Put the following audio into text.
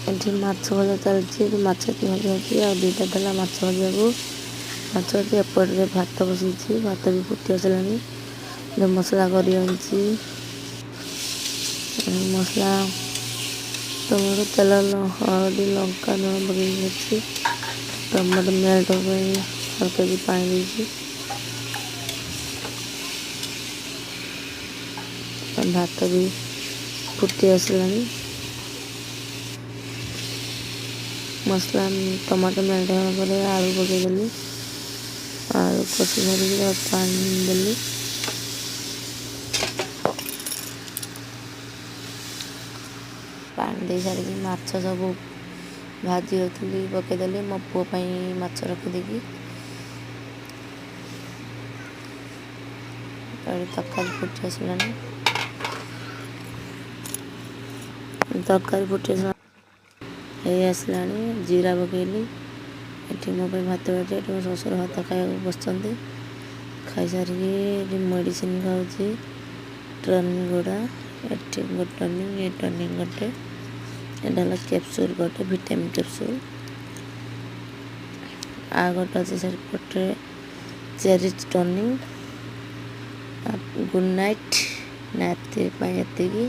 ଏଠି ମାଛ ଭଜା ଚାଲିଛି। ମାଛ ଭଜା ହେଉଛି ଆଉ ଦୁଇଟା ଦେଲା ମାଛ ଭଜାକୁ। ମାଛ ଭଜା ଏପଟରେ ଭାତ ବସିଛି। ଭାତ ବି ଫୁଟି ଆସିଲାଣି। ମସଲା କରି ଆଣିଛି। ମସଲା ଟମାଟୋ ତେଲ ହଳଦୀ ଲଙ୍କା ଲୁଣ ପକେଇକି ଅଛି। ଟମାଟୋ ମେଲ୍ଟ ପାଇଁ ହଲକା ବି ପାଣି ଦେଇଛି। ଭାତ ବି ଫୁଟି ଆସିଲାଣି। ମସଲା ଟମାଟୋ ମେଲ୍ଟ ହେବା ପରେ ଆଳୁ ପକେଇଦେଲି। ଆଳୁ କଷି ଧରିକି ପାଣି ଦେଲି। ପାଣି ଦେଇ ସାରିକି ମାଛ ସବୁ ଭାଜି ରଖିଲି ପକେଇଦେଲି। ମୋ ପୁଅ ପାଇଁ ମାଛ ରଖିଦେଇକି ତରକାରୀ ଫୁଟି ଆସିଲାଣି। ତରକାରୀ ଫୁଟି ହେଇ ଆସିଲାଣି। ଜିରା ପକେଇଲି। ଏଠି ମୋ ପାଇଁ ଭାତ ବାଟି ଏଠି ମୋ ଶ୍ୱଶୁର ଭାତ ଖାଇବାକୁ ବସିଛନ୍ତି। ଖାଇସାରିକି ଏଠି ମେଡ଼ିସିନ ଖାଉଛି ଟନିକ୍ ଗୁଡ଼ା। ଏଠି ଗୋଟେ ଟନିକ୍ ଏ ଟନିକ୍ ଗୋଟେ। ଏଇଟା ହେଲା କ୍ୟାପସୁଲ୍ ଗୋଟେ ଭିଟାମିନ୍ କ୍ୟାପସୁଲ୍। ଆଉ ଗୋଟେ ଅଛି ସେପଟରେ ଚେରିଜ୍ ଟନିକ୍ ଗୁଡ୍ ନାଇଟ୍। ରାତି ପାଇଁ ଏତିକି।